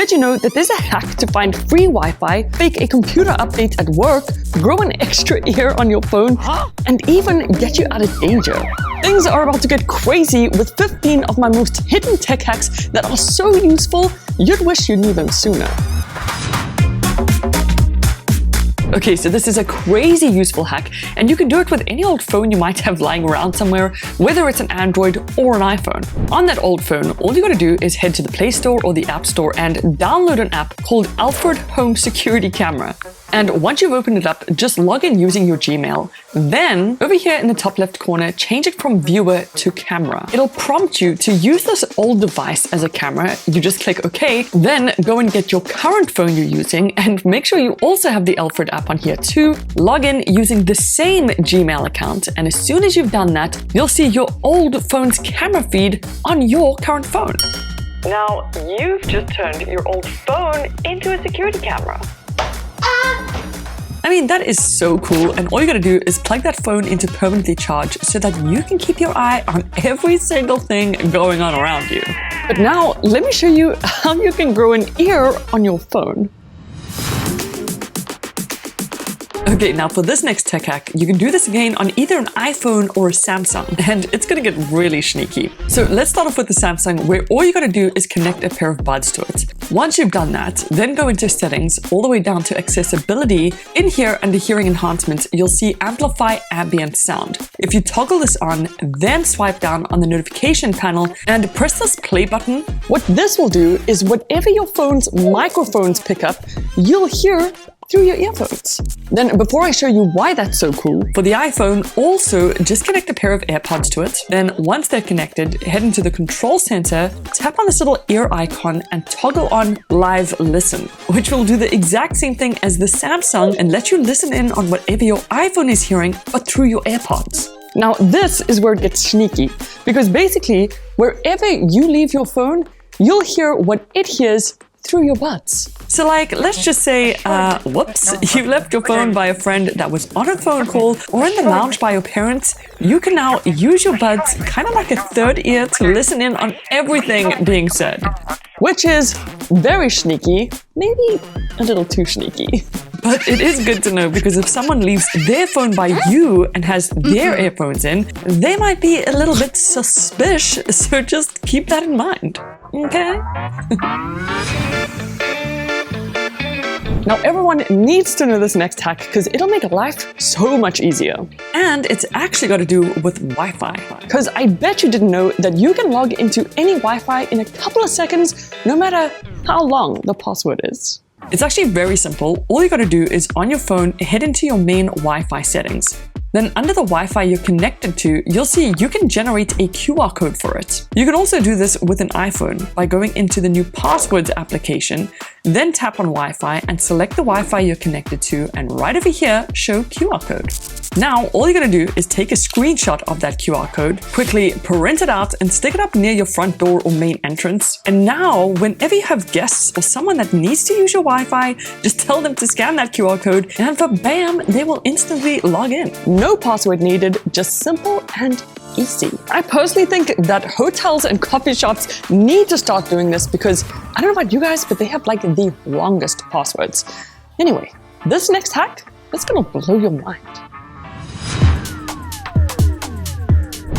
Did you know that there's a hack to find free Wi-Fi, fake a computer update at work, grow an extra ear on your phone, and even get you out of danger? Things are about to get crazy with 15 of my most hidden tech hacks that are so useful, you'd wish you knew them sooner. Okay, so this is a crazy useful hack, and you can do it with any old phone you might have lying around somewhere, whether it's an Android or an iPhone. On that old phone, all you gotta do is head to the Play Store or the App Store and download an app called Alfred Home Security Camera. And once you've opened it up, just log in using your Gmail. Then, over here in the top left corner, change it from viewer to camera. It'll prompt you to use this old device as a camera. You just click OK, then go and get your current phone you're using and make sure you also have the Alfred app on here too. Log in using the same Gmail account, and as soon as you've done that, you'll see your old phone's camera feed on your current phone. Now, you've just turned your old phone into a security camera. I mean, that is so cool, and all you gotta do is plug that phone into permanently charge so that you can keep your eye on every single thing going on around you. But now, let me show you how you can grow an ear on your phone. Okay, now for this next tech hack, you can do this again on either an iPhone or a Samsung, and it's gonna get really sneaky. So let's start off with the Samsung, where all you gotta do is connect a pair of buds to it. Once you've done that, then go into settings, all the way down to accessibility. In here, under hearing enhancements, you'll see amplify ambient sound. If you toggle this on, then swipe down on the notification panel and press this play button. What this will do is whatever your phone's microphones pick up, you'll hear through your earphones. Then before I show you why that's so cool, for the iPhone, also just connect a pair of AirPods to it. Then once they're connected, head into the control center, tap on this little ear icon and toggle on Live Listen, which will do the exact same thing as the Samsung and let you listen in on whatever your iPhone is hearing, but through your AirPods. Now this is where it gets sneaky, because basically wherever you leave your phone, you'll hear what it hears through your buds. So like, let's just say, whoops, you left your phone by a friend that was on a phone call or in the lounge by your parents. You can now use your buds kind of like a third ear to listen in on everything being said. Which is very sneaky, maybe a little too sneaky. But it is good to know, because if someone leaves their phone by you and has their earphones in, they might be a little bit suspicious, so just keep that in mind. Okay? Now everyone needs to know this next hack because it'll make life so much easier. And it's actually got to do with Wi-Fi. Because I bet you didn't know that you can log into any Wi-Fi in a couple of seconds, no matter how long the password is. It's actually very simple. All you got to do is on your phone, head into your main Wi-Fi settings. Then under the Wi-Fi you're connected to, you'll see you can generate a QR code for it. You can also do this with an iPhone by going into the new Passwords application, then tap on Wi-Fi and select the Wi-Fi you're connected to, and right over here, show QR code. Now, all you're gonna do is take a screenshot of that QR code, quickly print it out and stick it up near your front door or main entrance. And now, whenever you have guests or someone that needs to use your Wi-Fi, just tell them to scan that QR code and bam, they will instantly log in. No password needed, just simple and easy. I personally think that hotels and coffee shops need to start doing this because I don't know about you guys, but they have like the longest passwords. Anyway, this next hack is gonna blow your mind.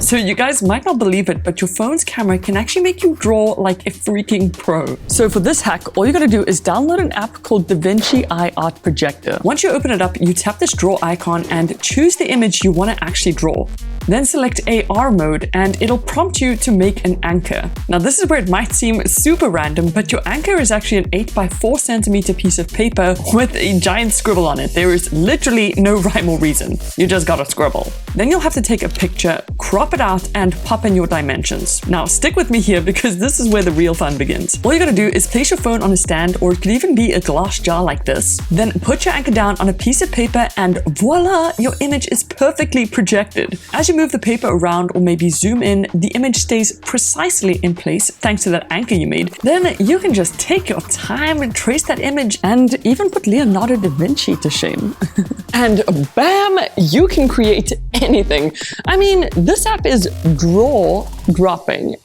So you guys might not believe it, but your phone's camera can actually make you draw like a freaking pro. So for this hack, all you gotta do is download an app called DaVinci iArt Projector. Once you open it up, you tap this draw icon and choose the image you wanna actually draw. Then select AR mode and it'll prompt you to make an anchor. Now this is where it might seem super random, but your anchor is actually an 8 by 4 centimeter piece of paper with a giant scribble on it. There is literally no rhyme or reason. You just gotta scribble. Then you'll have to take a picture, crop it out and pop in your dimensions. Now stick with me here because this is where the real fun begins. All you gotta do is place your phone on a stand, or it could even be a glass jar like this. Then put your anchor down on a piece of paper and voila, your image is perfectly projected. As you move the paper around or maybe zoom in, the image stays precisely in place thanks to that anchor you made. Then you can just take your time and trace that image and even put Leonardo da Vinci to shame. And bam, you can create anything. I mean, this app is draw dropping.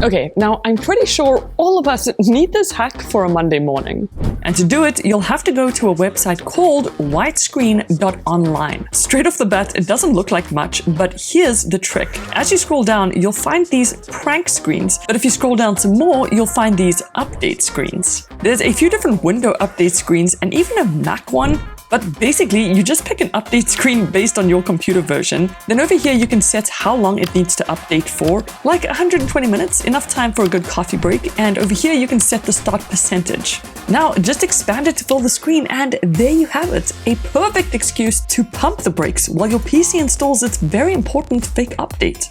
Okay, now I'm pretty sure all of us need this hack for a Monday morning. And to do it, you'll have to go to a website called whitescreen.online. Straight off the bat, it doesn't look like much, but here's the trick. As you scroll down, you'll find these prank screens, but if you scroll down some more, you'll find these update screens. There's a few different window update screens and even a Mac one. But basically, you just pick an update screen based on your computer version. Then over here, you can set how long it needs to update for, like 120 minutes, enough time for a good coffee break. And over here, you can set the start percentage. Now, just expand it to fill the screen, and there you have it. A perfect excuse to pump the brakes while your PC installs its very important fake update.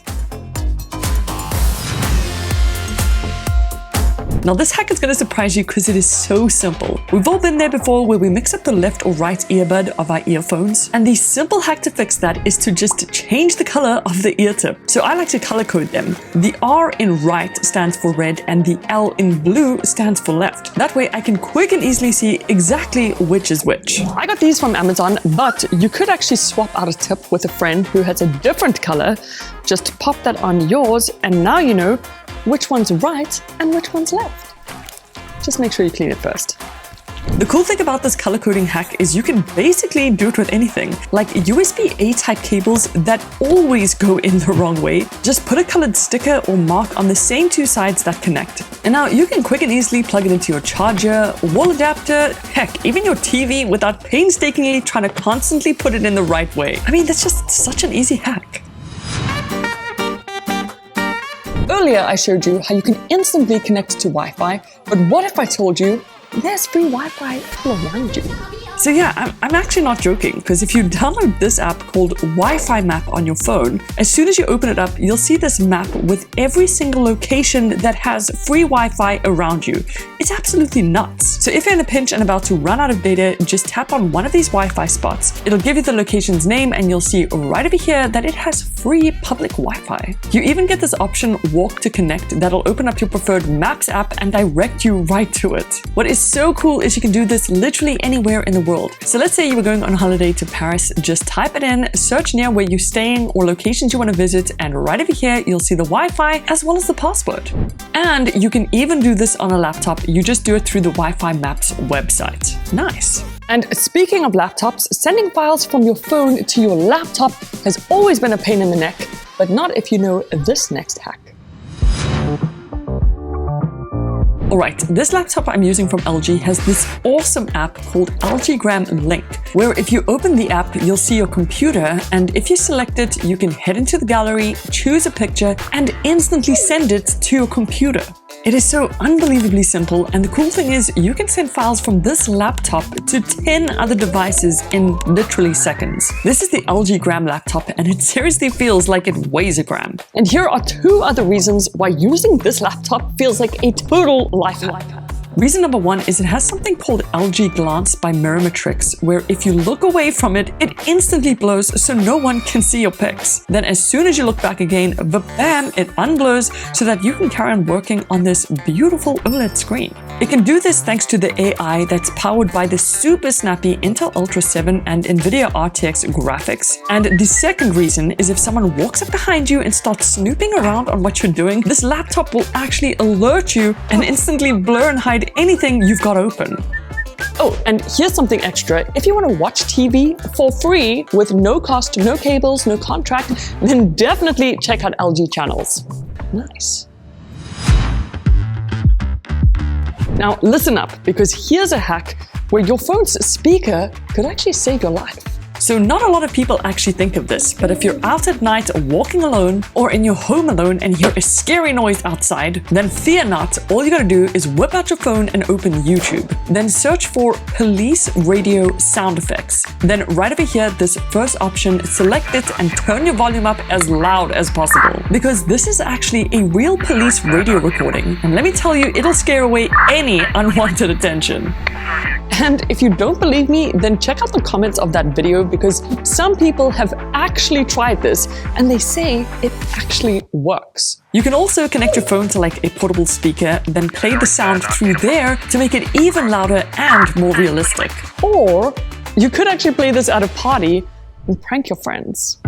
Now this hack is going to surprise you because it is so simple. We've all been there before where we mix up the left or right earbud of our earphones, and the simple hack to fix that is to just change the color of the ear tip. So I like to color code them. The R in right stands for red and the L in blue stands for left. That way I can quick and easily see exactly which is which. I got these from Amazon, but you could actually swap out a tip with a friend who has a different color. Just pop that on yours and now you know which one's right and which one's left. Just make sure you clean it first. The cool thing about this color coding hack is you can basically do it with anything, like USB-A type cables that always go in the wrong way. Just put a colored sticker or mark on the same two sides that connect. And now you can quick and easily plug it into your charger, wall adapter, heck, even your TV without painstakingly trying to constantly put it in the right way. I mean, that's just such an easy hack. Earlier, I showed you how you can instantly connect to Wi-Fi, but what if I told you there's free Wi-Fi all around you? So yeah, I'm actually not joking, because if you download this app called Wi-Fi Map on your phone, as soon as you open it up, you'll see this map with every single location that has free Wi-Fi around you. It's absolutely nuts. So if you're in a pinch and about to run out of data, just tap on one of these Wi-Fi spots. It'll give you the location's name and you'll see right over here that it has free public Wi-Fi. You even get this option, Walk to Connect, that'll open up your preferred Maps app and direct you right to it. What is so cool is you can do this literally anywhere in the world. So let's say you were going on holiday to Paris, just type it in, search near where you're staying or locations you want to visit, and right over here, you'll see the Wi-Fi as well as the password. And you can even do this on a laptop. You just do it through the Wi-Fi Maps website. Nice. And speaking of laptops, sending files from your phone to your laptop has always been a pain in the neck, but not if you know this next hack. Alright, this laptop I'm using from LG has this awesome app called LGgram Link, where if you open the app, you'll see your computer, and if you select it, you can head into the gallery, choose a picture, and instantly send it to your computer. It is so unbelievably simple, and the cool thing is you can send files from this laptop to 10 other devices in literally seconds. This is the LG Gram laptop, and it seriously feels like it weighs a gram. And here are 2 other reasons why using this laptop feels like a total life hack. Reason number 1 is it has something called LG Glance by Mirametrix, where if you look away from it, it instantly blurs so no one can see your pics. Then as soon as you look back again, bam, it unblurs so that you can carry on working on this beautiful OLED screen. It can do this thanks to the AI that's powered by the super snappy Intel Ultra 7 and NVIDIA RTX graphics. And the second reason is if someone walks up behind you and starts snooping around on what you're doing, this laptop will actually alert you and instantly blur and hide anything you've got open. Oh, and here's something extra. If you want to watch TV for free with no cost, no cables, no contract, then definitely check out LG channels. Nice. Now listen up, because here's a hack where your phone's speaker could actually save your life. So not a lot of people actually think of this, but if you're out at night walking alone or in your home alone and hear a scary noise outside, then fear not, all you gotta do is whip out your phone and open YouTube. Then search for police radio sound effects. Then right over here, this first option, select it and turn your volume up as loud as possible. Because this is actually a real police radio recording. And let me tell you, it'll scare away any unwanted attention. And if you don't believe me, then check out the comments of that video, because some people have actually tried this and they say it actually works. You can also connect your phone to like a portable speaker, then play the sound through there to make it even louder and more realistic. Or you could actually play this at a party and prank your friends.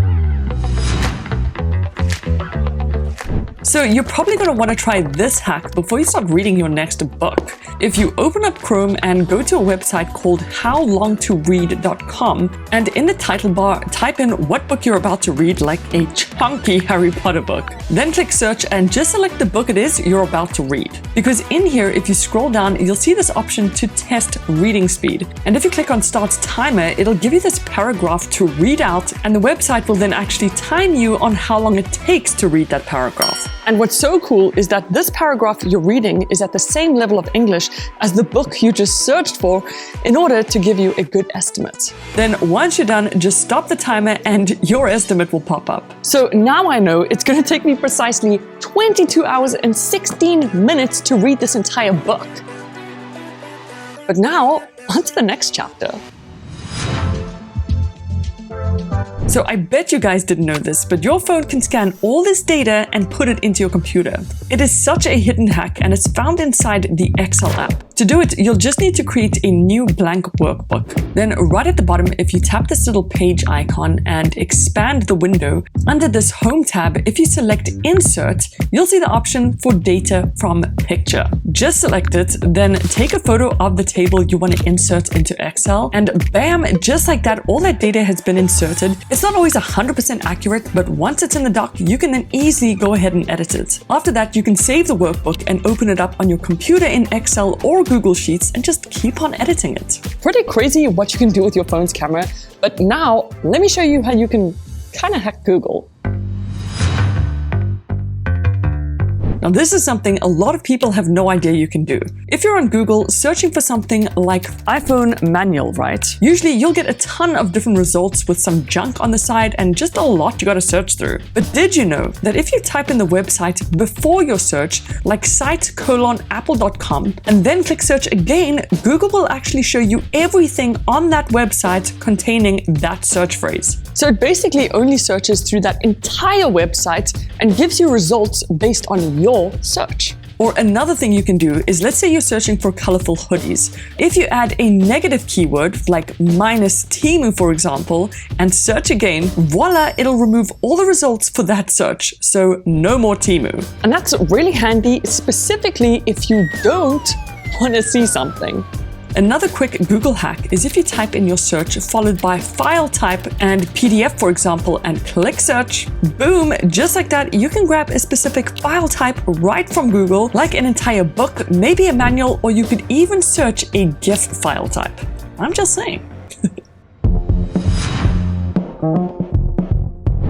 So you're probably going to want to try this hack before you start reading your next book. If you open up Chrome and go to a website called howlongtoread.com, and in the title bar, type in what book you're about to read, like a chunky Harry Potter book. Then click search and just select the book it is you're about to read. Because in here, if you scroll down, you'll see this option to test reading speed. And if you click on Start Timer, it'll give you this paragraph to read out, and the website will then actually time you on how long it takes to read that paragraph. And what's so cool is that this paragraph you're reading is at the same level of English as the book you just searched for in order to give you a good estimate. Then once you're done, just stop the timer and your estimate will pop up. So now I know it's going to take me precisely 22 hours and 16 minutes to read this entire book. But now, on to the next chapter. So I bet you guys didn't know this, but your phone can scan all this data and put it into your computer. It is such a hidden hack and it's found inside the Excel app. To do it, you'll just need to create a new blank workbook. Then right at the bottom, if you tap this little page icon and expand the window, under this Home tab, if you select Insert, you'll see the option for data from picture. Just select it, then take a photo of the table you want to insert into Excel, and bam, just like that, all that data has been inserted. It's not always 100% accurate, but once it's in the doc, you can then easily go ahead and edit it. After that, you can save the workbook and open it up on your computer in Excel or Google Sheets and just keep on editing it. Pretty crazy what you can do with your phone's camera, but now let me show you how you can kind of hack Google. Now this is something a lot of people have no idea you can do. If you're on Google searching for something like iPhone manual, right? Usually you'll get a ton of different results with some junk on the side and just a lot you gotta search through. But did you know that if you type in the website before your search, like site:apple.com, and then click search again, Google will actually show you everything on that website containing that search phrase. So it basically only searches through that entire website and gives you results based on your search. Or another thing you can do is, let's say you're searching for colorful hoodies. If you add a negative keyword like -Temu, for example, and search again, voila, it'll remove all the results for that search. So no more Temu. And that's really handy, specifically if you don't want to see something. Another quick Google hack is if you type in your search followed by file type and PDF, for example, and click search, boom, just like that, you can grab a specific file type right from Google, like an entire book, maybe a manual, or you could even search a GIF file type. I'm just saying.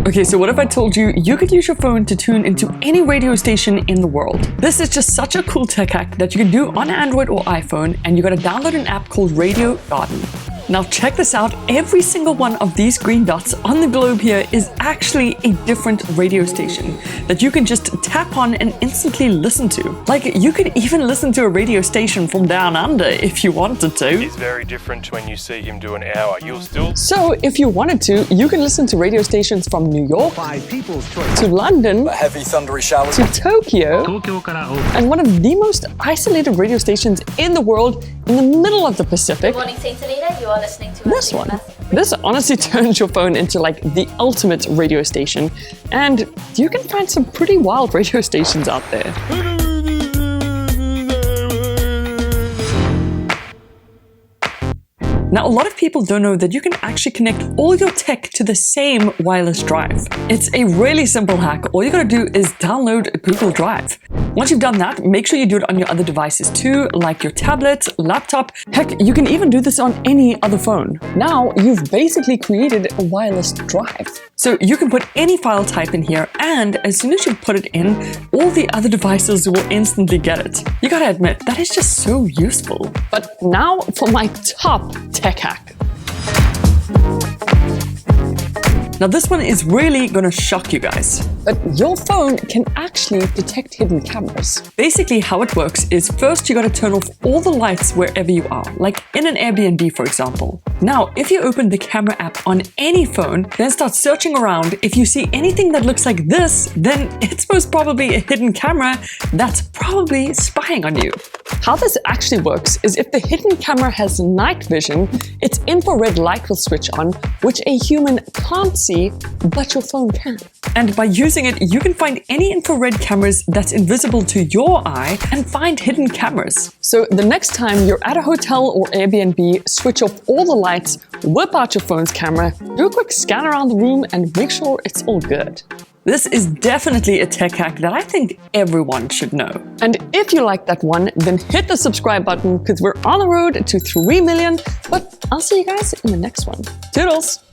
Okay, so what if I told you you could use your phone to tune into any radio station in the world? This is just such a cool tech hack that you can do on Android or iPhone, and you gotta download an app called Radio Garden. Now check this out, every single one of these green dots on the globe here is actually a different radio station that you can just tap on and instantly listen to. Like, you could even listen to a radio station from down under if you wanted to. It's very different when you see him do an hour. You'll still... So if you wanted to, you can listen to radio stations from New York to London, heavy thundery showers, to Tokyo, and one of the most isolated radio stations in the world in the middle of the Pacific. Good morning, St. Anita. You are listening to This one. This honestly turns your phone into like the ultimate radio station, and you can find some pretty wild radio stations out there. Now, a lot of people don't know that you can actually connect all your tech to the same wireless drive. It's a really simple hack. All you gotta do is download Google Drive. Once you've done that, make sure you do it on your other devices too, like your tablet, laptop. Heck, you can even do this on any other phone. Now, you've basically created a wireless drive. So you can put any file type in here, and as soon as you put it in, all the other devices will instantly get it. You gotta admit, that is just so useful. But now for my top tech hack. Now this one is really gonna shock you guys. But your phone can actually detect hidden cameras. Basically how it works is, first you gotta turn off all the lights wherever you are, like in an Airbnb for example. Now if you open the camera app on any phone, then start searching around, if you see anything that looks like this, then it's most probably a hidden camera that's probably spying on you. How this actually works is if the hidden camera has night vision, its infrared light will switch on, which a human can't see, but your phone can. And by using it, you can find any infrared cameras that's invisible to your eye and find hidden cameras. So the next time you're at a hotel or Airbnb, switch off all the lights, whip out your phone's camera, do a quick scan around the room and make sure it's all good. This is definitely a tech hack that I think everyone should know. And if you like that one, then hit the subscribe button because we're on the road to 3 million, but I'll see you guys in the next one. Toodles!